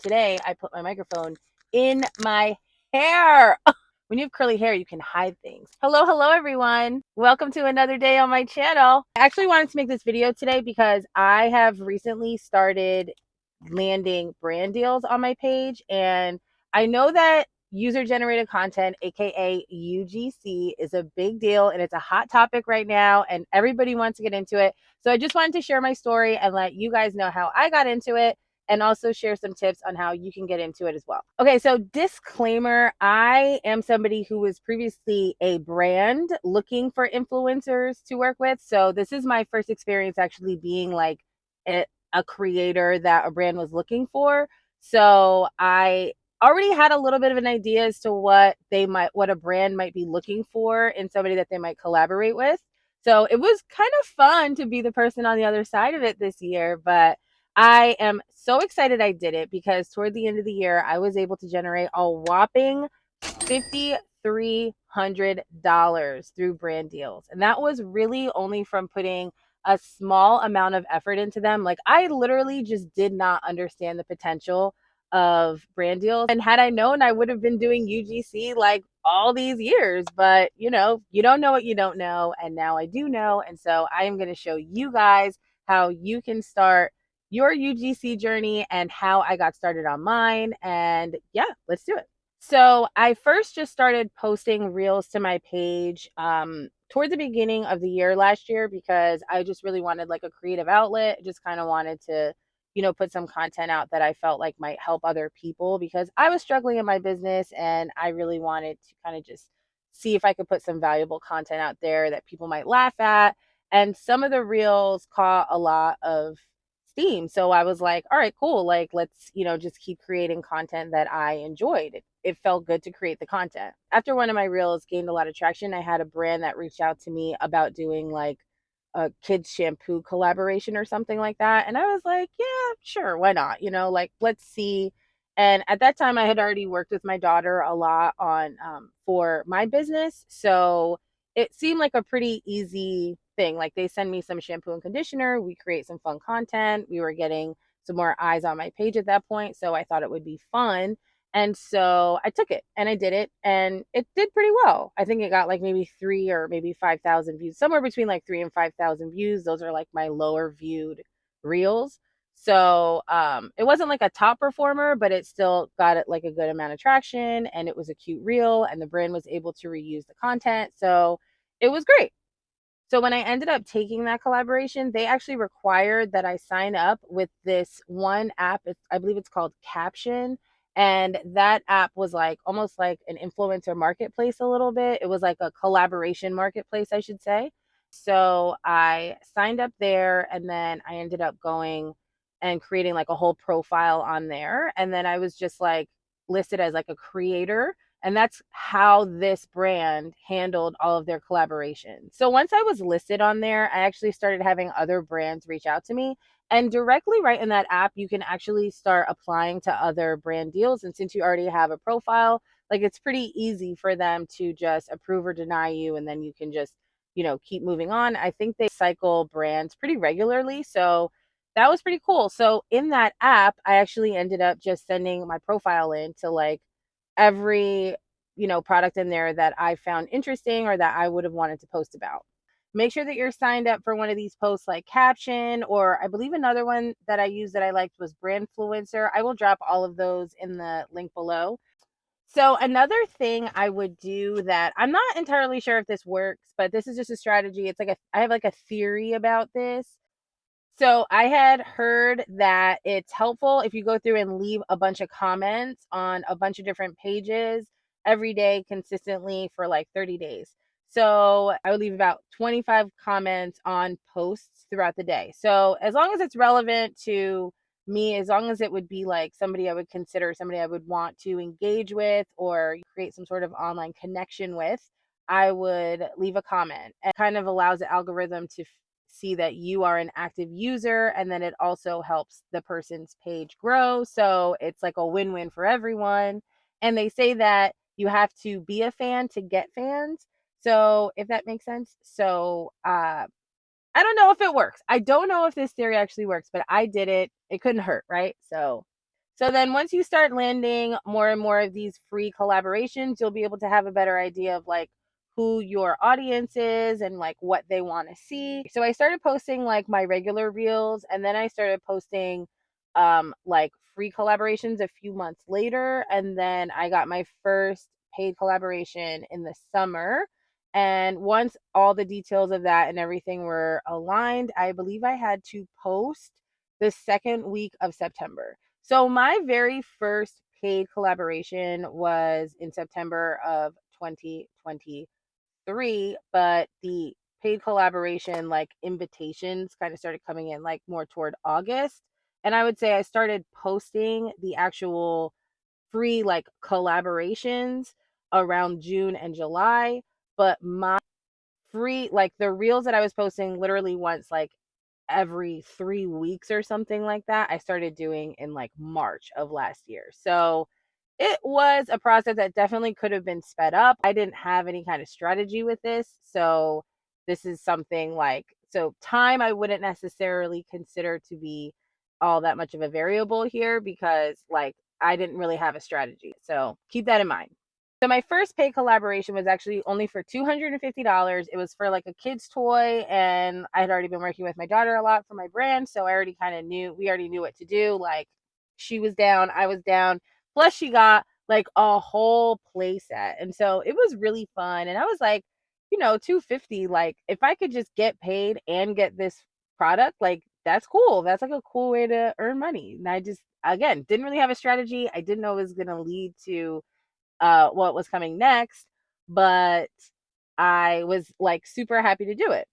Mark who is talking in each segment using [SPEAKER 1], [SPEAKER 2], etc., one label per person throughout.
[SPEAKER 1] Today, I put my microphone in my hair. When you have curly hair, you can hide things. Hello, everyone. Welcome to another day on my channel. I actually wanted to make this video today because I have recently started landing brand deals on my page. And I know that user generated content, aka UGC, is a big deal and it's a hot topic right now and everybody wants to get into it. So I just wanted to share my story and let you guys know how I got into it and also share some tips on how you can get into it as well. Okay, so disclaimer, I am somebody who was previously a brand looking for influencers to work with. So this is my first experience actually being like a creator that a brand was looking for. So I already had a little bit of an idea as to what a brand might be looking for in somebody that they might collaborate with. So it was kind of fun to be the person on the other side of it this year, but I am so excited I did it because toward the end of the year, I was able to generate a whopping $5,300 through brand deals. And that was really only from putting a small amount of effort into them. Like, I literally just did not understand the potential of brand deals. And had I known, I would have been doing UGC like all these years. But you don't know what you don't know. And now I do know. And so I am going to show you guys how you can start your UGC journey and how I got started on mine. And yeah, let's do it. So I first just started posting reels to my page toward the beginning of the year last year because I just really wanted like a creative outlet. Just kind of wanted to, put some content out that I felt like might help other people because I was struggling in my business and I really wanted to kind of just see if I could put some valuable content out there that people might laugh at. And some of the reels caught a lot of steam. So I was like, all right, cool. Like, let's, just keep creating content that I enjoyed. It felt good to create the content. After one of my reels gained a lot of traction, I had a brand that reached out to me about doing like a kids shampoo collaboration or something like that. And I was like, yeah, sure. Why not? Like, let's see. And at that time, I had already worked with my daughter a lot on for my business. So it seemed like a pretty easy thing. Like, they send me some shampoo and conditioner, we create some fun content. We were getting some more eyes on my page at that point. So I thought it would be fun. And so I took it and I did it and it did pretty well. I think it got like maybe 3 or maybe 5,000 views, somewhere between like 3 and 5,000 views. Those are like my lower viewed reels. So it wasn't like a top performer, but it still got it like a good amount of traction and it was a cute reel and the brand was able to reuse the content. So it was great. So when I ended up taking that collaboration, they actually required that I sign up with this one app. I believe it's called CAPSSION. And that app was like almost like an influencer marketplace a little bit. It was like a collaboration marketplace, I should say. So I signed up there and then I ended up going and creating like a whole profile on there. And then I was just like listed as like a creator, and that's how this brand handled all of their collaborations. So once I was listed on there, I actually started having other brands reach out to me. And directly right in that app, you can actually start applying to other brand deals. And since you already have a profile, like, it's pretty easy for them to just approve or deny you. And then you can just, keep moving on. I think they cycle brands pretty regularly. So that was pretty cool. So in that app, I actually ended up just sending my profile in to like every product in there that I found interesting or that I would have wanted to post about. Make sure that you're signed up for one of these posts like Caption, or I believe another one that I used that I liked was Brandfluencer. I will drop all of those in the link below. So another thing I would do that I'm not entirely sure if this works, but this is just a strategy. It's like I have like a theory about this. So I had heard that it's helpful if you go through and leave a bunch of comments on a bunch of different pages every day consistently for like 30 days. So I would leave about 25 comments on posts throughout the day. So as long as it's relevant to me, as long as it would be like somebody I would consider, somebody I would want to engage with or create some sort of online connection with, I would leave a comment. It kind of allows the algorithm to see that you are an active user, and then it also helps the person's page grow. So it's like a win-win for everyone. And they say that you have to be a fan to get fans. So if that makes sense. So I don't know if it works. I don't know if this theory actually works, but I did it. It couldn't hurt, right? So So then once you start landing more and more of these free collaborations, you'll be able to have a better idea of like who your audience is and like what they want to see. So I started posting like my regular reels, and then I started posting like free collaborations a few months later, and then I got my first paid collaboration in the summer. And once all the details of that and everything were aligned, I believe I had to post the second week of September. So my very first paid collaboration was in September of 2023, but the paid collaboration like invitations kind of started coming in like more toward August. And I would say I started posting the actual free like collaborations around June and July, but my free like the reels that I was posting literally once like every 3 weeks or something like that, I started doing in like March of last year. So it was a process that definitely could have been sped up. I didn't have any kind of strategy with this. So this is something like, so time I wouldn't necessarily consider to be all that much of a variable here because like I didn't really have a strategy. So keep that in mind. So my first paid collaboration was actually only for $250. It was for like a kid's toy, and I had already been working with my daughter a lot for my brand, so I already kind of knew we already knew what to do. Like she was down, I was down. Plus she got like a whole play set. And so it was really fun. And I was like, 250, like if I could just get paid and get this product, like that's cool. That's like a cool way to earn money. And I just again didn't really have a strategy. I didn't know it was gonna lead to what was coming next, but I was like super happy to do it.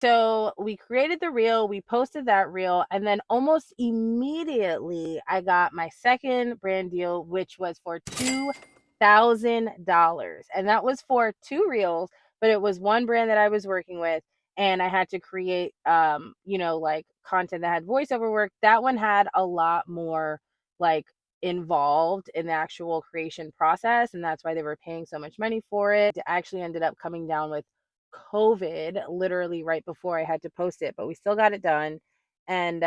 [SPEAKER 1] So we created the reel, we posted that reel, and then almost immediately I got my second brand deal, which was for $2,000. And that was for two reels, but it was one brand that I was working with. And I had to create, like content that had voiceover work. That one had a lot more like involved in the actual creation process, and that's why they were paying so much money for it. It actually ended up coming down with COVID literally right before I had to post it, but we still got it done. And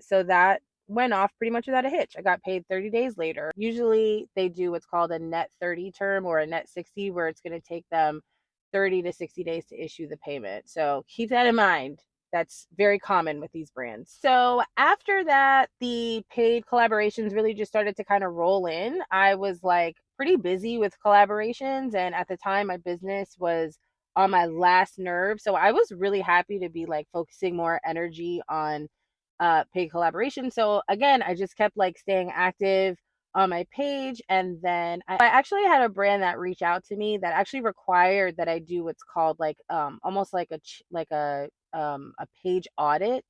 [SPEAKER 1] so that went off pretty much without a hitch. I got paid 30 days later. Usually they do what's called a net 30 term or a net 60, where it's going to take them 30 to 60 days to issue the payment. So keep that in mind. That's very common with these brands. So after that, the paid collaborations really just started to kind of roll in. I was like pretty busy with collaborations, and at the time my business was on my last nerve. So I was really happy to be like focusing more energy on paid collaboration. So again, I just kept like staying active on my page. And then I actually had a brand that reached out to me that actually required that I do what's called like almost like a page audit.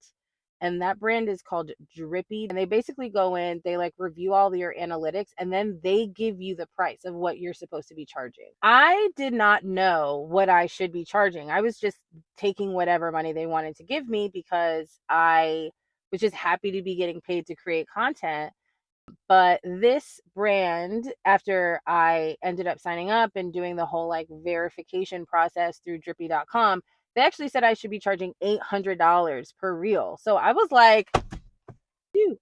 [SPEAKER 1] And that brand is called DRIPPY. And they basically go in, they like review all your analytics, and then they give you the price of what you're supposed to be charging. I did not know what I should be charging. I was just taking whatever money they wanted to give me because I was just happy to be getting paid to create content. But this brand, after I ended up signing up and doing the whole like verification process through drippy.com, they actually said I should be charging $800 per reel. So I was like, phew,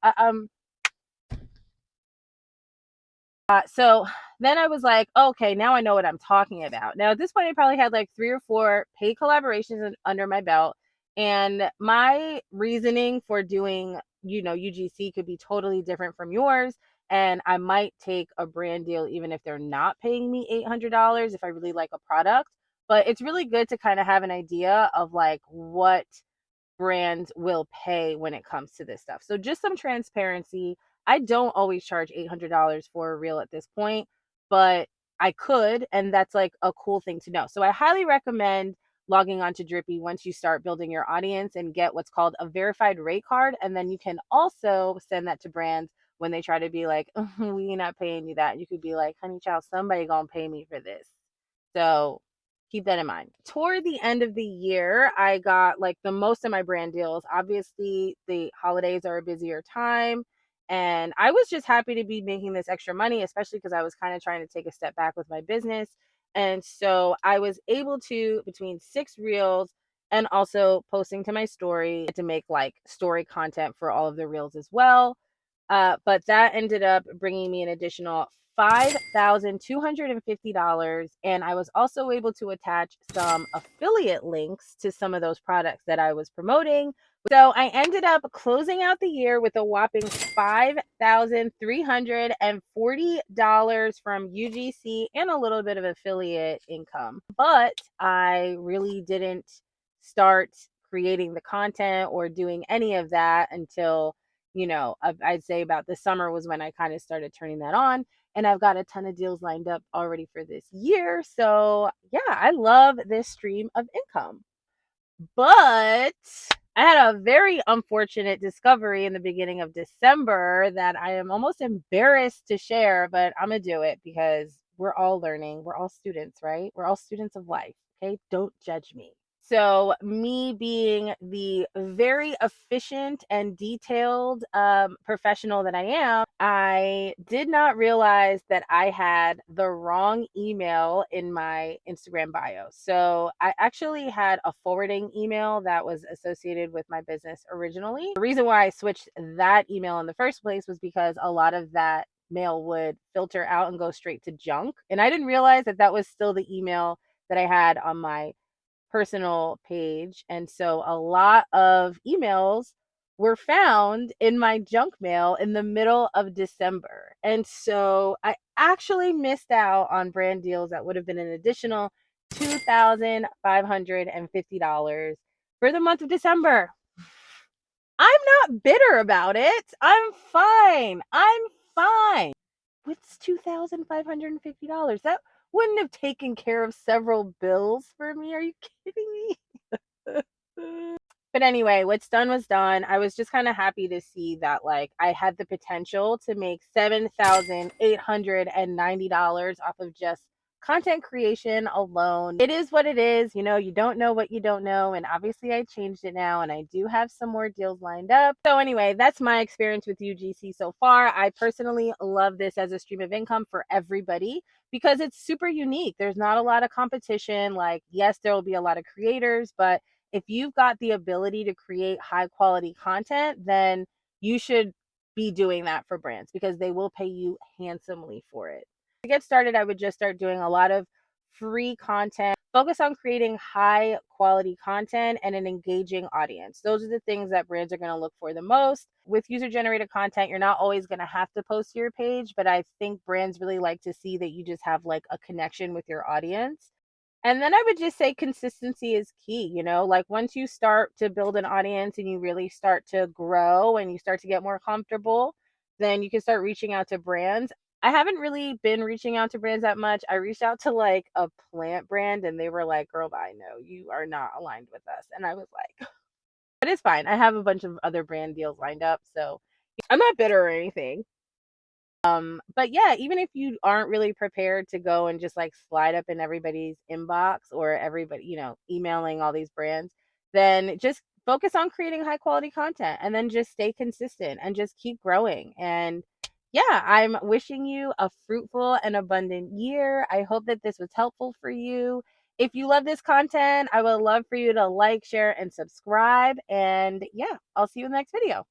[SPEAKER 1] so then I was like, okay, now I know what I'm talking about. Now at this point, I probably had like 3 or 4 paid collaborations under my belt, and my reasoning for doing, UGC could be totally different from yours. And I might take a brand deal even if they're not paying me $800 if I really like a product. But it's really good to kind of have an idea of like what brands will pay when it comes to this stuff. So just some transparency. I don't always charge $800 for a reel at this point, but I could, and that's like a cool thing to know. So I highly recommend logging on to Drippy once you start building your audience and get what's called a verified rate card. And then you can also send that to brands when they try to be like, we not paying you that. You could be like, honey child, somebody gonna pay me for this. So keep that in mind. Toward the end of the year, I got like the most of my brand deals. Obviously, the holidays are a busier time. And I was just happy to be making this extra money, especially because I was kind of trying to take a step back with my business. And so I was able to, between 6 reels and also posting to my story, to make like story content for all of the reels as well. But that ended up bringing me an additional $5,250. And I was also able to attach some affiliate links to some of those products that I was promoting. So I ended up closing out the year with a whopping $5,340 from UGC and a little bit of affiliate income. But I really didn't start creating the content or doing any of that until, I'd say about the summer was when I kind of started turning that on. And I've got a ton of deals lined up already for this year. So, yeah, I love this stream of income. But I had a very unfortunate discovery in the beginning of December that I am almost embarrassed to share, but I'm going to do it because we're all learning. We're all students, right? We're all students of life. Okay. Don't judge me. So, me being the very efficient and detailed professional that I am, I did not realize that I had the wrong email in my Instagram bio. So, I actually had a forwarding email that was associated with my business originally. The reason why I switched that email in the first place was because a lot of that mail would filter out and go straight to junk. And I didn't realize that that was still the email that I had on my personal page. And so a lot of emails were found in my junk mail in the middle of December. And so I actually missed out on brand deals that would have been an additional $2,550 for the month of December. I'm not bitter about it. I'm fine. I'm fine. What's $2,550? That wouldn't have taken care of several bills for me. Are you kidding me? But anyway, what's done was done. I was just kind of happy to see that like I had the potential to make $7,890 off of just content creation alone. It is what it is. You don't know what you don't know. And obviously I changed it now and I do have some more deals lined up. So anyway, that's my experience with UGC so far. I personally love this as a stream of income for everybody because it's super unique. There's not a lot of competition. Like, yes, there will be a lot of creators, but if you've got the ability to create high quality content, then you should be doing that for brands because they will pay you handsomely for it. To get started, I would just start doing a lot of free content, focus on creating high quality content and an engaging audience. Those are the things that brands are going to look for the most. With user generated content, you're not always going to have to post to your page, but I think brands really like to see that you just have like a connection with your audience. And then I would just say consistency is key, like once you start to build an audience and you really start to grow and you start to get more comfortable, then you can start reaching out to brands. I haven't really been reaching out to brands that much. I reached out to like a plant brand and they were like, "Girl, I know you are not aligned with us." And I was like, but it's fine. I have a bunch of other brand deals lined up. So I'm not bitter or anything. But yeah, even if you aren't really prepared to go and just like slide up in everybody's inbox or everybody, emailing all these brands, then just focus on creating high quality content and then just stay consistent and just keep growing. And yeah, I'm wishing you a fruitful and abundant year. I hope that this was helpful for you. If you love this content, I would love for you to like, share, and subscribe. And yeah, I'll see you in the next video.